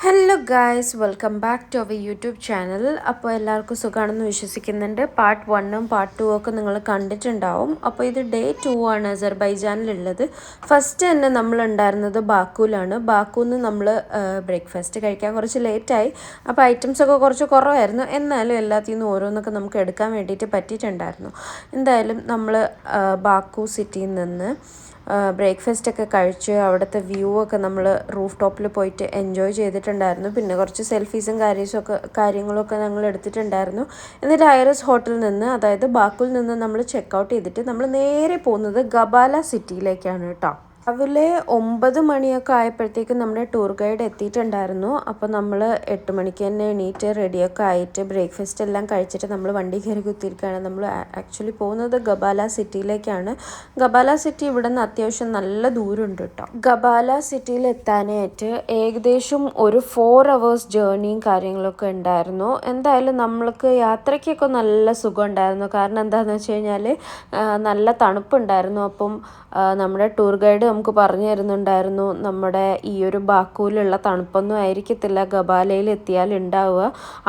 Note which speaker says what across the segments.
Speaker 1: Hello guys, welcome back to our YouTube channel. അപ്പോൾ എല്ലാവർക്കും സുഖമാണെന്ന് വിശ്വസിക്കുന്നുണ്ട്. പാർട്ട് 1ഉം പാർട്ട് 2 ഒക്കെ നിങ്ങൾ കണ്ടിട്ടുണ്ടാവും. അപ്പോൾ ഇത് ഡേ 2 ആണ് അസർബൈജാനിലുള്ളത്. ഫസ്റ്റ് തന്നെ നമ്മളുണ്ടായിരുന്നത് ബാക്കുവിലാണ്. ബാക്കുന്ന് നമ്മൾ ബ്രേക്ക്ഫാസ്റ്റ് കഴിക്കാൻ കുറച്ച് ലേറ്റായി. അപ്പോൾ ഐറ്റംസൊക്കെ കുറച്ച് കുറവായിരുന്നു. എന്നാലും എല്ലാത്തിൽ നിന്നും ഓരോന്നൊക്കെ നമുക്ക് എടുക്കാൻ വേണ്ടിയിട്ട് പറ്റിയിട്ടുണ്ടായിരുന്നു. എന്തായാലും നമ്മൾ ബാക്കു സിറ്റിയിൽ നിന്ന് ബ്രേക്ക്ഫാസ്റ്റ് ഒക്കെ കഴിച്ച് അവിടുത്തെ വ്യൂ ഒക്കെ നമ്മൾ റൂഫ് ടോപ്പിൽ പോയിട്ട് എൻജോയ് ചെയ്തിട്ടുണ്ടായിരുന്നു. പിന്നെ കുറച്ച് സെൽഫീസും കാര്യങ്ങളൊക്കെ ഞങ്ങൾ എടുത്തിട്ടുണ്ടായിരുന്നു. എന്നിട്ട് ഐറസ് ഹോട്ടലിൽ നിന്ന്, അതായത് ബാക്കുവിൽ നിന്ന് നമ്മൾ ചെക്ക് ഔട്ട് ചെയ്തിട്ട് നമ്മൾ നേരെ പോകുന്നത് ഗബാല സിറ്റിയിലേക്കാണ് കേട്ടോ. രാവിലെ 9 മണിയൊക്കെ ആയപ്പോഴത്തേക്കും നമ്മുടെ ടൂർ ഗൈഡ് എത്തിയിട്ടുണ്ടായിരുന്നു. അപ്പോൾ നമ്മൾ 8 മണിക്ക് തന്നെ എണീറ്റ് റെഡിയൊക്കെ ആയിട്ട് ബ്രേക്ക്ഫാസ്റ്റ് എല്ലാം കഴിച്ചിട്ട് നമ്മൾ വണ്ടി കയറി കുത്തിയിരിക്കുകയാണ്. നമ്മൾ ആക്ച്വലി പോകുന്നത് ഗബാല സിറ്റിയിലേക്കാണ്. ഗബാല സിറ്റി ഇവിടെ നിന്ന് അത്യാവശ്യം നല്ല ദൂരമുണ്ട് കേട്ടോ. ഗബാല സിറ്റിയിൽ എത്താനായിട്ട് ഏകദേശം ഒരു 4 hours ജേർണിയും കാര്യങ്ങളൊക്കെ ഉണ്ടായിരുന്നു. എന്തായാലും നമ്മൾക്ക് യാത്രയ്ക്കൊക്കെ നല്ല സുഖം ഉണ്ടായിരുന്നു. കാരണം എന്താണെന്ന് വെച്ച് കഴിഞ്ഞാൽ നല്ല തണുപ്പുണ്ടായിരുന്നു. അപ്പം നമ്മുടെ ടൂർ ഗൈഡ് നമുക്ക് പറഞ്ഞു തരുന്നുണ്ടായിരുന്നു, നമ്മുടെ ഈ ഒരു ബാക്കുവിലുള്ള തണുപ്പൊന്നും ആയിരിക്കത്തില്ല ഗബാലയിൽ എത്തിയാൽ ഉണ്ടാവുക.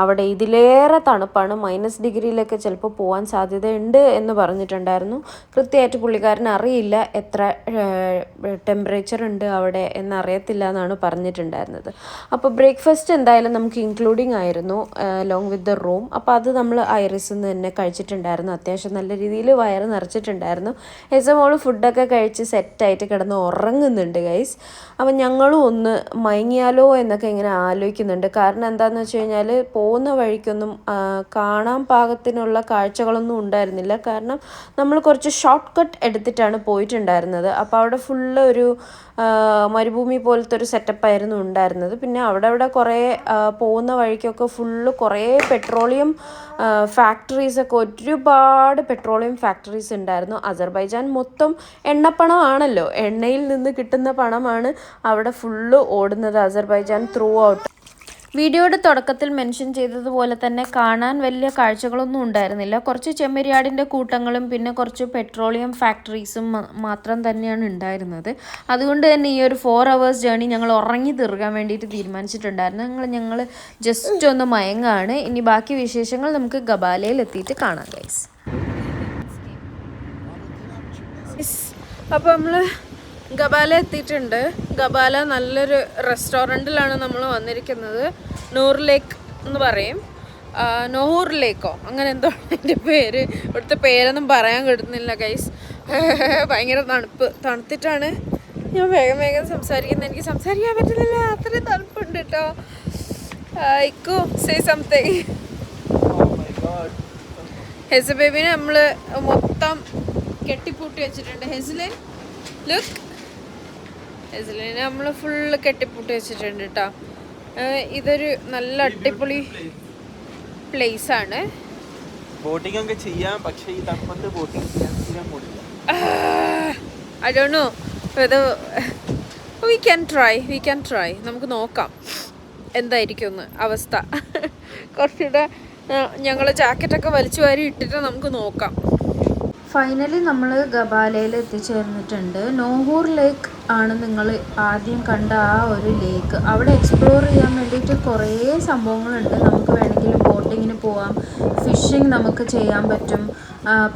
Speaker 1: അവിടെ ഇതിലേറെ തണുപ്പാണ്, -ഡിഗ്രിയിലൊക്കെ ചിലപ്പോൾ പോകാൻ സാധ്യതയുണ്ട് എന്ന് പറഞ്ഞിട്ടുണ്ടായിരുന്നു. കൃത്യമായിട്ട് പുള്ളിക്കാരന് അറിയില്ല എത്ര ടെമ്പറേച്ചർ ഉണ്ട് അവിടെ എന്നറിയത്തില്ല എന്നാണ് പറഞ്ഞിട്ടുണ്ടായിരുന്നത്. അപ്പോൾ ബ്രേക്ക്ഫാസ്റ്റ് എന്തായാലും നമുക്ക് ഇൻക്ലൂഡിങ് ആയിരുന്നു, ലോങ് വിത്ത് ദ റൂം. അപ്പോൾ അത് നമ്മൾ ഐറിസിൽ നിന്ന് തന്നെ കഴിച്ചിട്ടുണ്ടായിരുന്നു. അത്യാവശ്യം നല്ല രീതിയിൽ വയറ് നിറച്ചിട്ടുണ്ടായിരുന്നു. എസമോള് ഫുഡൊക്കെ കഴിച്ച് സെറ്റായിട്ട് കിടന്ന് ഉറങ്ങുന്നുണ്ട് ഗൈസ്. അപ്പം ഞങ്ങളും ഒന്ന് മയങ്ങിയാലോ എന്നൊക്കെ ഇങ്ങനെ ആലോചിക്കുന്നുണ്ട്. കാരണം എന്താണെന്ന് വെച്ച് കഴിഞ്ഞാൽ പോകുന്ന വഴിക്കൊന്നും കാണാൻ പാകത്തിനുള്ള കാഴ്ചകളൊന്നും ഉണ്ടായിരുന്നില്ല. കാരണം നമ്മൾ കുറച്ച് ഷോർട്ട് കട്ട് എടുത്തിട്ടാണ് പോയിട്ടുണ്ടായിരുന്നത്. അപ്പോൾ അവിടെ ഫുള്ള് ഒരു മരുഭൂമി പോലത്തെ ഒരു സെറ്റപ്പായിരുന്നു ഉണ്ടായിരുന്നത്. പിന്നെ അവിടെ കുറേ പോകുന്ന വഴിക്കൊക്കെ ഫുള്ള് കുറേ പെട്രോളിയം ഫാക്ടറീസൊക്കെ, ഒരുപാട് പെട്രോളിയം ഫാക്ടറീസ് ഉണ്ടായിരുന്നു. അസർബൈജാൻ മൊത്തം എണ്ണപ്പണമാണല്ലോ, എണ്ണയിൽ നിന്ന് കിട്ടുന്ന പണമാണ് അവിടെ ഫുള്ള് ഓടുന്നത് അസർബൈജാൻ ത്രൂ ഔട്ട്. വീഡിയോയുടെ തുടക്കത്തിൽ മെൻഷൻ ചെയ്തതുപോലെ തന്നെ കാണാൻ വലിയ കാഴ്ചകളൊന്നും ഉണ്ടായിരുന്നില്ല. കുറച്ച് ചെമ്മരിയാടിൻ്റെ കൂട്ടങ്ങളും പിന്നെ കുറച്ച് പെട്രോളിയം ഫാക്ടറീസും മാത്രം തന്നെയാണ് ഉണ്ടായിരുന്നത്. അതുകൊണ്ട് തന്നെ ഈ ഒരു 4 hours ജേർണി ഞങ്ങൾ ഉറങ്ങി തീർക്കാൻ വേണ്ടിയിട്ട് തീരുമാനിച്ചിട്ടുണ്ടായിരുന്നു. ഞങ്ങൾ ജസ്റ്റ് ഒന്ന് മയങ്ങാണ്. ഇനി ബാക്കി വിശേഷങ്ങൾ നമുക്ക് ഗബാലയിൽ എത്തിയിട്ട് കാണാം ഗൈസ്. അപ്പോൾ നമ്മൾ ഗബാല എത്തിയിട്ടുണ്ട്. ഗബാല നല്ലൊരു റെസ്റ്റോറൻറ്റിലാണ് നമ്മൾ വന്നിരിക്കുന്നത്. നൂർ ലേക്ക് എന്ന് പറയും, നോഹൂർ ലേക്കോ അങ്ങനെ എന്തോ എൻ്റെ പേര്. ഇവിടുത്തെ പേരൊന്നും പറയാൻ കിട്ടുന്നില്ല ഗൈസ്. ഭയങ്കര തണുത്തിട്ടാണ് ഞാൻ വേഗം സംസാരിക്കുന്നത്. എനിക്ക് സംസാരിക്കാൻ പറ്റുന്നില്ല, അത്രയും തണുപ്പുണ്ട് കേട്ടോ. ഇക്കു സേ സംതിങ്. ഹെസ ബേബിനെ നമ്മൾ മൊത്തം കെട്ടിപ്പൂട്ടി വെച്ചിട്ടുണ്ട്. ഹെസിലിൻ ലുക്ക്, ഹെസിലിനെ നമ്മൾ ഫുള്ള് കെട്ടിപ്പൂട്ടി വെച്ചിട്ടുണ്ട് കേട്ടോ. ഇതൊരു നല്ല അടിപൊളി പ്ലേസ് ആണ്.
Speaker 2: ബോട്ടിംഗ് ഒക്കെ ചെയ്യാം, പക്ഷേ ഈ തണുപ്പത്ത് ബോട്ടിംഗ് ചെയ്യാൻ പോകില്ല.
Speaker 1: I don't know whether we can try. നമുക്ക് നോക്കാം എന്തായിരിക്കും ഒന്ന് അവസ്ഥ. കുറച്ചുകൂടെ ഞങ്ങൾ ജാക്കറ്റൊക്കെ വലിച്ചു വാരി ഇട്ടിട്ട് നമുക്ക് നോക്കാം. ഫൈനലി നമ്മൾ ഗബാലയിൽ എത്തിച്ചേർന്നിട്ടുണ്ട്. നോഹൂർ ലേക്ക് ആണ് നിങ്ങൾ ആദ്യം കണ്ട ആ ഒരു ലേക്ക്. അവിടെ എക്സ്പ്ലോർ ചെയ്യാൻ വേണ്ടിയിട്ട് കുറേ സംഭവങ്ങളുണ്ട്. നമുക്ക് വേണമെങ്കിൽ ബോട്ടിങ്ങിന് പോവാം, ഫിഷിങ് നമുക്ക് ചെയ്യാൻ പറ്റും.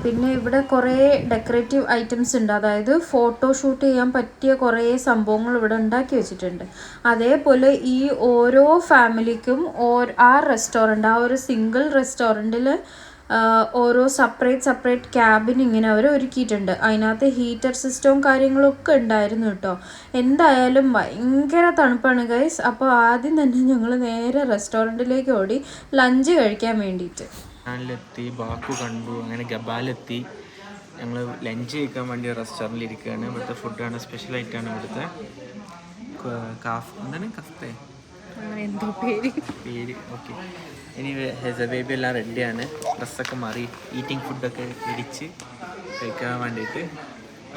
Speaker 1: പിന്നെ ഇവിടെ കുറേ ഡെക്കറേറ്റീവ് ഐറ്റംസ് ഉണ്ട്, അതായത് ഫോട്ടോഷൂട്ട് ചെയ്യാൻ പറ്റിയ കുറേ സംഭവങ്ങൾ ഇവിടെ ഉണ്ടാക്കി വെച്ചിട്ടുണ്ട്. അതേപോലെ ഈ ഓരോ ഫാമിലിക്കും ആ റെസ്റ്റോറൻറ്റ്, ആ ഒരു സിംഗിൾ റെസ്റ്റോറൻറ്റിൽ ഓരോ സെപ്പറേറ്റ് ക്യാബിൻ ഇങ്ങനെ അവർ ഒരുക്കിയിട്ടുണ്ട്. അതിനകത്ത് ഹീറ്റർ സിസ്റ്റവും കാര്യങ്ങളൊക്കെ ഉണ്ടായിരുന്നു കേട്ടോ. എന്തായാലും ഭയങ്കര തണുപ്പാണ് ഗൈസ്. അപ്പോൾ ആദ്യം തന്നെ ഞങ്ങൾ നേരെ റെസ്റ്റോറൻറ്റിലേക്ക് ഓടി ലഞ്ച് കഴിക്കാൻ വേണ്ടിയിട്ട്.
Speaker 2: െത്തി ബാക്കു കണ്ടു, അങ്ങനെ ഗബാലെത്തി. ഞങ്ങൾ ലഞ്ച് കഴിക്കാൻ വേണ്ടി റെസ്റ്റോറൻറ്റിൽ ഇരിക്കുകയാണ്. ഇവിടുത്തെ ഫുഡാണ്, സ്പെഷ്യലായിട്ടാണ് ഇവിടുത്തെ. എന്താണ് കഫ്തേ
Speaker 1: എന്തോ പേര്.
Speaker 2: ഓക്കെ. ഇനി ഹെസ ബേബി എല്ലാം റെഡിയാണ്, ഡ്രസ്സൊക്കെ മാറി ഈറ്റിംഗ് ഫുഡൊക്കെ ഇടിച്ച് കഴിക്കാൻ വേണ്ടിയിട്ട്.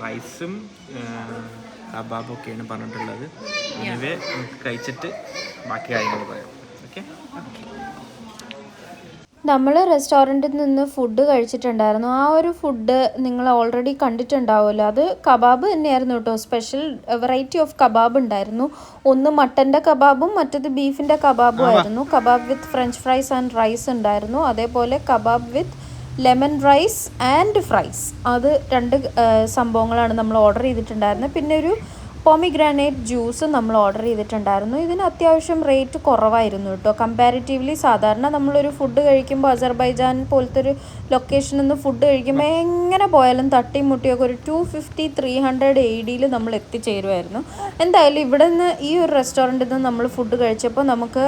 Speaker 2: റൈസും കബാബും ഒക്കെയാണ് പറഞ്ഞിട്ടുള്ളത്. ഇനിവേ നമുക്ക് കഴിച്ചിട്ട് ബാക്കി കാര്യങ്ങൾ പറയാം. ഓക്കെ.
Speaker 1: നമ്മൾ റെസ്റ്റോറൻറ്റിൽ നിന്ന് ഫുഡ് കഴിച്ചിട്ടുണ്ടായിരുന്നു. ആ ഒരു ഫുഡ് നിങ്ങൾ ഓൾറെഡി കണ്ടിട്ടുണ്ടാവുമല്ലോ. അത് കബാബ് തന്നെയായിരുന്നു കേട്ടോ. സ്പെഷ്യൽ വെറൈറ്റി ഓഫ് കബാബ് ഉണ്ടായിരുന്നു. ഒന്ന് മട്ടൻ്റെ കബാബും മറ്റത് ബീഫിൻ്റെ കബാബും ആയിരുന്നു. Kebab with French fries and rice ഉണ്ടായിരുന്നു. അതേപോലെ kebab with lemon rice and fries. അത് 2 സംഭവങ്ങളാണ് നമ്മൾ ഓർഡർ ചെയ്തിട്ടുണ്ടായിരുന്നത്. പിന്നെ ഒരു പോമിഗ്രാനൈറ്റ് ജ്യൂസ് നമ്മൾ ഓർഡർ ചെയ്തിട്ടുണ്ടായിരുന്നു. ഇതിന് അത്യാവശ്യം റേറ്റ് കുറവായിരുന്നു കേട്ടോ. കമ്പാരിറ്റീവ്ലി സാധാരണ നമ്മളൊരു ഫുഡ് കഴിക്കുമ്പോൾ അസർബൈജാൻ പോലത്തെ ഒരു ലൊക്കേഷനിൽ നിന്ന് ഫുഡ് കഴിക്കുമ്പോൾ എങ്ങനെ പോയാലും തട്ടിയും മുട്ടിയൊക്കെ ഒരു 250-300 AD നമ്മൾ എത്തിച്ചേരുമായിരുന്നു. എന്തായാലും ഇവിടെ നിന്ന് ഈ ഒരു റെസ്റ്റോറൻറ്റിൽ നിന്ന് നമ്മൾ ഫുഡ് കഴിച്ചപ്പോൾ നമുക്ക്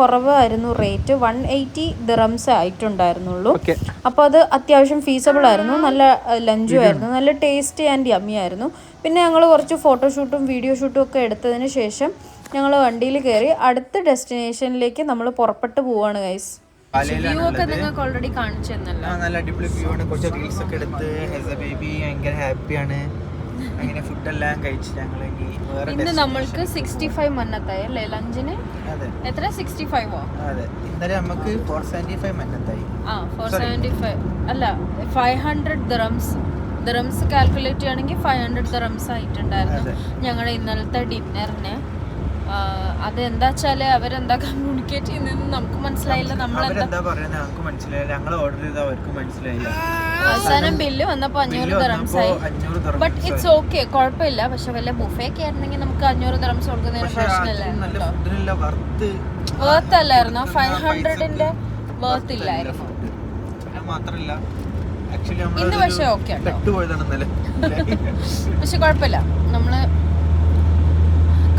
Speaker 1: കുറവായിരുന്നു റേറ്റ്. 180 ദിറംസ് ആയിട്ടുണ്ടായിരുന്നുള്ളൂ. അപ്പോൾ അത് അത്യാവശ്യം ഫീസബിൾ ആയിരുന്നു. നല്ല ലഞ്ചും ആയിരുന്നു. നല്ല ടേസ്റ്റി ആൻഡ് യമ്മി ആയിരുന്നു. പിന്നെ ഞങ്ങൾ കുറച്ച് ഫോട്ടോഷൂട്ടും വീഡിയോ ഷൂട്ടും ഒക്കെ എടുത്തതിന് ശേഷം ഞങ്ങൾ വണ്ടിയിൽ കയറി അടുത്ത ഡെസ്റ്റിനേഷനിലേക്ക് നമ്മൾ പുറപ്പെട്ടു പോവാണ് ഗൈസ്. വ്യൂ ഒക്കെ നിങ്ങൾക്ക് ഓൾറെഡി കാണിച്ചു തന്നല്ലോ.
Speaker 2: നല്ല അടിപൊളി വ്യൂ ആണ്. കുറച്ച് റീൽസ് ഒക്കെ എടുത്ത് ഹെസ ബേബി ഭയങ്കര ഹാപ്പിയാണ്. അങ്ങനെ ഫുഡെല്ലാം കഴിച്ച് ഞങ്ങൾ
Speaker 1: ഇന്ന് നമ്മൾക്ക് 65 മന്നത്തായി അല്ലേ ലഞ്ചിന്? എത്ര 65ഓ?
Speaker 2: അതെ, ഇന്നലെ നമുക്ക് 475 മന്നത്തായി.
Speaker 1: 475 അല്ല 500 ദിറംസ് കാൽക്കുലേറ്റ് ചെയ്യുകയാണെങ്കിൽ 500 ദിറംസ് ആയിട്ടുണ്ടായിരുന്നു ഞങ്ങളുടെ ഇന്നലത്തെ ഡിന്നറിന്. അതെന്താ വെച്ചാല് അവരെന്താ കമ്മ്യൂണിക്കേറ്റ് ചെയ്യുന്നതെന്ന് നമുക്ക് മനസ്സിലായില്ല. അവസാനം ബില്ല് വന്നപ്പോ 500 ദിറംസ് ആയി. ബട്ട് ഇറ്റ്സ് ഓക്കെ, കുഴപ്പമില്ല. പക്ഷെ വല്ല ബുഫേ ഒക്കെ ആയിരുന്നെങ്കിൽ നമുക്ക് 500 ദിറംസ് കൊടുക്കുന്നതിന് പ്രശ്നമില്ലായിരുന്നു. വർത്ത് അല്ലായിരുന്നു. 500ന്റെ വർത്ത് ഇല്ലായിരുന്നു. ഇന്ന് പക്ഷെ ഓക്കെ പക്ഷെ കുഴപ്പമില്ല. നമ്മള്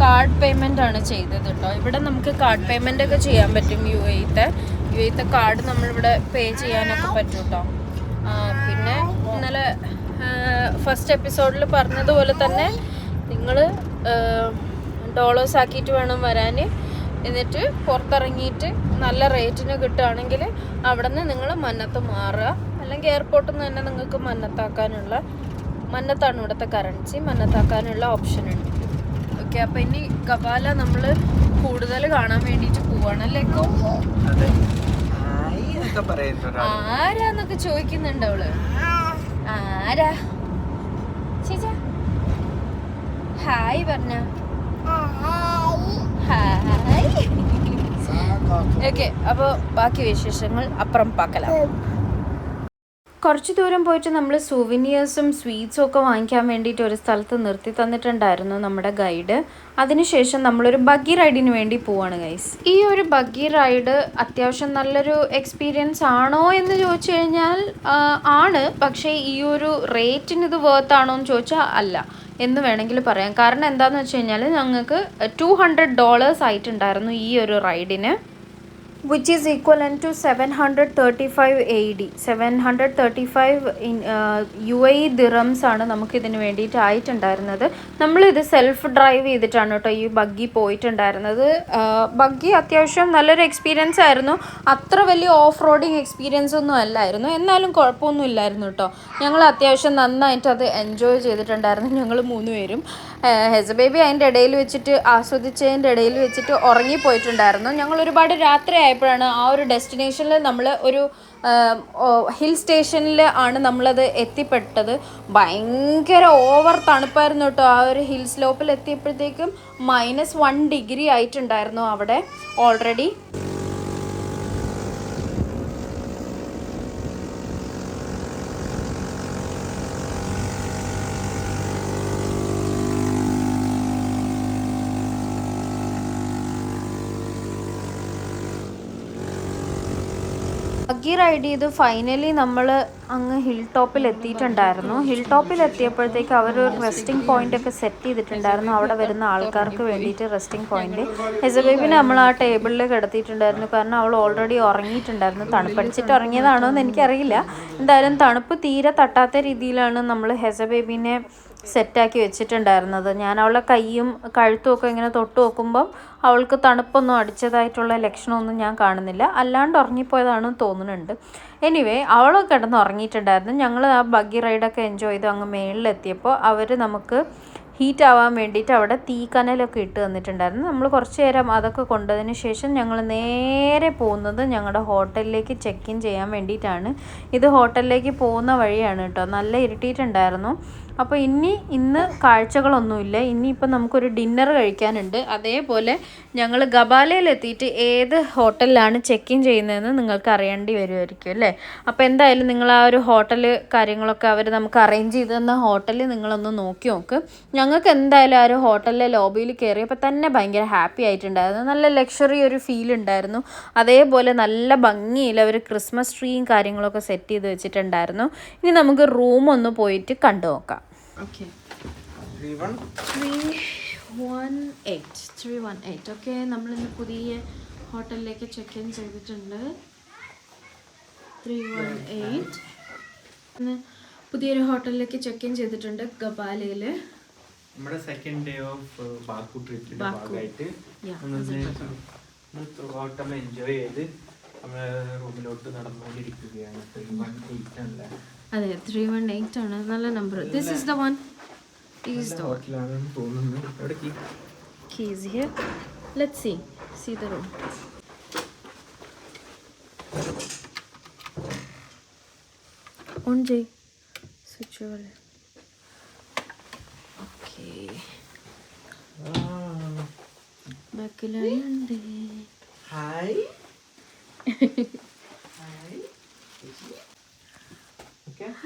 Speaker 1: കാർഡ് പേയ്മെന്റ് ആണ് ചെയ്തത് കേട്ടോ. ഇവിടെ നമുക്ക് കാർഡ് പേയ്മെന്റ് ഒക്കെ ചെയ്യാൻ പറ്റും. യു എത്തെ കാർഡ് നമ്മളിവിടെ പേ ചെയ്യാനൊക്കെ പറ്റും കേട്ടോ. പിന്നെ ഇന്നലെ ഫസ്റ്റ് എപ്പിസോഡിൽ പറഞ്ഞതുപോലെ തന്നെ നിങ്ങൾ ഡോളേഴ്സ് ആക്കിയിട്ട് വേണം വരാൻ. എന്നിട്ട് പുറത്തിറങ്ങിയിട്ട് നല്ല റേറ്റിന് കിട്ടുകയാണെങ്കിൽ അവിടെ നിന്ന് നിങ്ങൾ മന്നത്ത് മാറുക. അല്ലെങ്കിൽ എയർപോർട്ടിൽ നിന്ന് തന്നെ നിങ്ങൾക്ക് മന്നത്താണ് ഇവിടുത്തെ കറൻസി. മന്നത്താക്കാനുള്ള ഓപ്ഷൻ ഉണ്ട്. ഓക്കെ, അപ്പം ഇനി കബാല നമ്മൾ കൂടുതൽ കാണാൻ വേണ്ടിയിട്ട് പോവാണല്ലേ? ആരാന്നൊക്കെ ചോദിക്കുന്നുണ്ട് അവള്. ആരാ ചേച്ചാ? ഹായ് പറഞ്ഞ. ഹായ്. ഓക്കെ, അപ്പോൾ ബാക്കി വിശേഷങ്ങൾ അപ്പുറം പാക്കലാം. കുറച്ച് ദൂരം പോയിട്ട് നമ്മൾ സുവനിയേഴ്സും സ്വീറ്റ്സും ഒക്കെ വാങ്ങിക്കാൻ വേണ്ടിയിട്ട് ഒരു സ്ഥലത്ത് നിർത്തി തന്നിട്ടുണ്ടായിരുന്നു നമ്മുടെ ഗൈഡ്. അതിനുശേഷം നമ്മളൊരു ബഗ്ഗി റൈഡിന് വേണ്ടി പോവാണ് ഗൈസ്. ഈ ഒരു ബഗ്ഗി റൈഡ് അത്യാവശ്യം നല്ലൊരു എക്സ്പീരിയൻസ് ആണോ എന്ന് ചോദിച്ചു കഴിഞ്ഞാൽ ആണ്. പക്ഷേ ഈ ഒരു റേറ്റിന് ഇത് വർത്ത് ആണോ എന്ന് ചോദിച്ചാൽ അല്ല എന്ന് വേണമെങ്കിൽ പറയാം. കാരണം എന്താണെന്ന് വെച്ച് കഴിഞ്ഞാൽ ഞങ്ങൾക്ക് $200 ആയിട്ടുണ്ടായിരുന്നു ഈ ഒരു റൈഡിന്. which is equivalent to 735 AD. 735 UAE dirhams ആണ് നമുക്കിതിന് വേണ്ടിയിട്ട് ആയിട്ടുണ്ടായിരുന്നത്. നമ്മളിത് സെൽഫ് ഡ്രൈവ് ചെയ്തിട്ടാണ് കേട്ടോ ഈ ബഗ്ഗി പോയിട്ടുണ്ടായിരുന്നത്. ബഗ്ഗി അത്യാവശ്യം നല്ലൊരു എക്സ്പീരിയൻസ് ആയിരുന്നു. അത്ര വലിയ ഓഫ് റോഡിങ് എക്സ്പീരിയൻസ് ഒന്നും അല്ലായിരുന്നു. എന്നാലും കുഴപ്പമൊന്നും ഇല്ലായിരുന്നു കേട്ടോ. ഞങ്ങൾ അത്യാവശ്യം നന്നായിട്ട് അത് എൻജോയ് ചെയ്തിട്ടുണ്ടായിരുന്നു ഞങ്ങൾ 3 പേരും. ഹെസ ബേബി അതിൻ്റെ ഇടയിൽ വെച്ചിട്ട് ആസ്വദിച്ചതിൻ്റെ ഇടയിൽ വെച്ചിട്ട് ഉറങ്ങിപ്പോയിട്ടുണ്ടായിരുന്നു. ഞങ്ങൾ ഒരുപാട് രാത്രി ആയപ്പോഴാണ് ആ ഒരു ഡെസ്റ്റിനേഷനിൽ നമ്മൾ ഒരു ഹിൽ സ്റ്റേഷനിൽ ആണ് നമ്മളത് എത്തിപ്പെട്ടത്. ഭയങ്കര ഓവർ തണുപ്പായിരുന്നു കേട്ടോ. ആ ഒരു ഹിൽ സ്ലോപ്പിൽ എത്തിയപ്പോഴത്തേക്കും -1 ഡിഗ്രി ആയിട്ടുണ്ടായിരുന്നു അവിടെ ഓൾറെഡി. ബഗ്ഗി റൈഡ് ചെയ്ത് ഫൈനലി നമ്മൾ അങ്ങ് ഹിൽ ടോപ്പിൽ എത്തിയിട്ടുണ്ടായിരുന്നു. ഹിൽ ടോപ്പിൽ എത്തിയപ്പോഴത്തേക്ക് അവരൊരു റെസ്റ്റിംഗ് പോയിന്റ് ഒക്കെ സെറ്റ് ചെയ്തിട്ടുണ്ടായിരുന്നു അവിടെ വരുന്ന ആൾക്കാർക്ക് വേണ്ടിയിട്ട്. റെസ്റ്റിംഗ് പോയിന്റ് ഹെസ ബേബിനെ നമ്മൾ ആ ടേബിളിൽ കിടത്തിയിട്ടുണ്ടായിരുന്നു. കാരണം അവൾ ഓൾറെഡി ഉറങ്ങിയിട്ടുണ്ടായിരുന്നു. തണുപ്പടിച്ചിട്ട് ഉറങ്ങിയതാണോ എന്ന് എനിക്കറിയില്ല. എന്തായാലും തണുപ്പ് തീരെ തട്ടാത്ത രീതിയിലാണ് നമ്മൾ ഹെസ ബേബിനെ സെറ്റാക്കി വെച്ചിട്ടുണ്ടായിരുന്നത്. ഞാൻ അവളെ കൈയും കഴുത്തും ഒക്കെ ഇങ്ങനെ തൊട്ട് നോക്കുമ്പം അവൾക്ക് തണുപ്പൊന്നും അടിച്ചതായിട്ടുള്ള ലക്ഷണമൊന്നും ഞാൻ കാണുന്നില്ല. അല്ലാണ്ട് ഉറങ്ങിപ്പോയതാണെന്ന് തോന്നുന്നുണ്ട്. എനിവേ അവൾ കിടന്ന് ഉറങ്ങിയിട്ടുണ്ടായിരുന്നു. ഞങ്ങൾ ആ ബഗ്ഗി റൈഡൊക്കെ എൻജോയ് ചെയ്തു അങ്ങ് മേളിലെത്തിയപ്പോൾ അവർ നമുക്ക് ഹീറ്റ് ആവാൻ വേണ്ടിയിട്ട് അവിടെ തീക്കനലൊക്കെ ഇട്ട് തന്നിട്ടുണ്ടായിരുന്നു. നമ്മൾ കുറച്ച് നേരം അതൊക്കെ കൊണ്ടതിന് ശേഷം ഞങ്ങൾ നേരെ പോകുന്നത് ഞങ്ങളുടെ ഹോട്ടലിലേക്ക് ചെക്ക് ഇൻ ചെയ്യാൻ വേണ്ടിയിട്ടാണ്. ഇത് ഹോട്ടലിലേക്ക് പോകുന്ന വഴിയാണ് കേട്ടോ. നല്ല ഇരുട്ടിയിട്ടുണ്ടായിരുന്നു. അപ്പോൾ ഇന്ന് കാഴ്ചകളൊന്നുമില്ല. ഇനിയിപ്പോൾ നമുക്കൊരു ഡിന്നർ കഴിക്കാനുണ്ട്. അതേപോലെ ഞങ്ങൾ ഗബാലയിലെത്തിയിട്ട് ഏത് ഹോട്ടലിലാണ് ചെക്ക് ഇൻ ചെയ്യുന്നതെന്ന് നിങ്ങൾക്ക് അറിയേണ്ടി വരുമായിരിക്കും അല്ലേ. അപ്പോൾ എന്തായാലും നിങ്ങൾ ആ ഒരു ഹോട്ടൽ കാര്യങ്ങളൊക്കെ അവർ നമുക്ക് അറേഞ്ച് ചെയ്ത് തന്ന ഹോട്ടൽ നിങ്ങളൊന്ന് നോക്കി നോക്ക്. ഞങ്ങൾക്ക് എന്തായാലും ആ ഒരു ഹോട്ടലിലെ ലോബിയിൽ കയറിയപ്പോൾ തന്നെ ഭയങ്കര ഹാപ്പി ആയിട്ടുണ്ടായിരുന്നു. നല്ല ലക്ഷറി ഒരു ഫീൽ ഉണ്ടായിരുന്നു. അതേപോലെ നല്ല ഭംഗിയിൽ അവർ ക്രിസ്മസ് ട്രീയും കാര്യങ്ങളൊക്കെ സെറ്റ് ചെയ്ത് വെച്ചിട്ടുണ്ടായിരുന്നു. ഇനി നമുക്ക് റൂം ഒന്ന് പോയിട്ട് കണ്ടു നോക്കാം. ഓക്കെ, 318. ഓക്കെ, നമ്മളിന്ന് പുതിയ ഹോട്ടലിലേക്ക് ചെക്ക് ഇൻ ചെയ്തിട്ടുണ്ട്. 318 ഇന്ന് പുതിയൊരു ഹോട്ടലിലേക്ക് ചെക്ക് ഇൻ ചെയ്തിട്ടുണ്ട് ഗബാലയിൽ.
Speaker 2: നമ്മുടെ സെക്കൻഡ് ഡേ ഓഫ് ബാക്കു ട്രിപ്പിന്റെ ഭാഗമായിട്ട് നമ്മൾ എൻജോയ് ചെയ്ത് നമ്മുടെ റൂമിലോട്ട് നടന്നുകൊണ്ടിരിക്കുകയാണ്. 318 അല്ലേ?
Speaker 1: അതെ, 318 ആണ്. നല്ല number. This is the one.
Speaker 2: ഹോട്ടലാണെന്ന് തോന്നുന്നു. എവിടെ
Speaker 1: keys here. Let's see the room. On jay switch over. Okay, backilande.
Speaker 2: Hi.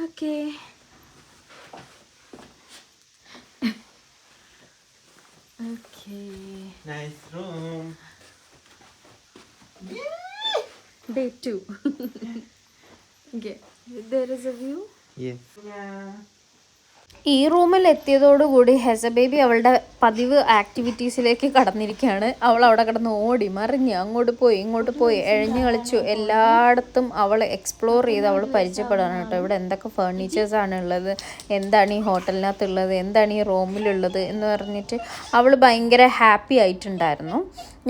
Speaker 1: Okay. Okay.
Speaker 2: Nice room.
Speaker 1: Day 2. Okay. There is a view.
Speaker 2: Yes. Yeah.
Speaker 1: ഈ റൂമിൽ എത്തിയതോടുകൂടി ഹെസ ബേബി അവളുടെ പതിവ് ആക്ടിവിറ്റീസിലേക്ക് കടന്നിരിക്കുകയാണ്. അവൾ അവിടെ കിടന്ന് ഓടി മറിഞ്ഞ് അങ്ങോട്ട് പോയി ഇങ്ങോട്ട് പോയി എഴഞ്ഞു കളിച്ചു. എല്ലായിടത്തും അവൾ എക്സ്പ്ലോർ ചെയ്ത് അവൾ പരിചയപ്പെടാണ് കേട്ടോ. ഇവിടെ എന്തൊക്കെ ഫേർണിച്ചേഴ്സാണ് ഉള്ളത്, എന്താണ് ഈ ഹോട്ടലിനകത്തുള്ളത്, എന്താണ് ഈ റൂമിലുള്ളത് എന്ന് പറഞ്ഞിട്ട് അവൾ ഭയങ്കര ഹാപ്പി ആയിട്ടുണ്ടായിരുന്നു.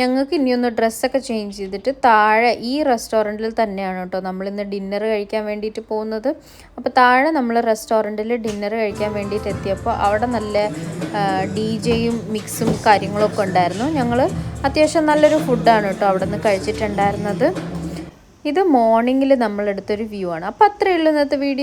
Speaker 1: ഞങ്ങൾക്ക് ഇനിയൊന്ന് ഡ്രസ്സൊക്കെ ചേഞ്ച് ചെയ്തിട്ട് താഴെ ഈ റെസ്റ്റോറൻറ്റിൽ തന്നെയാണ് കേട്ടോ നമ്മളിന്ന് ഡിന്നർ കഴിക്കാൻ വേണ്ടിയിട്ട് പോകുന്നത്. അപ്പോൾ താഴെ നമ്മൾ റെസ്റ്റോറൻറ്റിൽ ഡിന്നർ കഴിക്കാൻ വേണ്ടിയിട്ട് എത്തിയപ്പോൾ അവിടെ നല്ല DJ-യും മിക്സും കാര്യങ്ങളൊക്കെ ഉണ്ടായിരുന്നു. ഞങ്ങൾ അത്യാവശ്യം നല്ലൊരു ഫുഡാണ് കേട്ടോ അവിടെ നിന്ന് കഴിച്ചിട്ടുണ്ടായിരുന്നത്. ഇത് മോർണിംഗിൽ നമ്മളെടുത്തൊരു വ്യൂ ആണ്. അപ്പോൾ അത്രയേ ഉള്ളൂ ഇന്നത്തെ വീഡിയോ.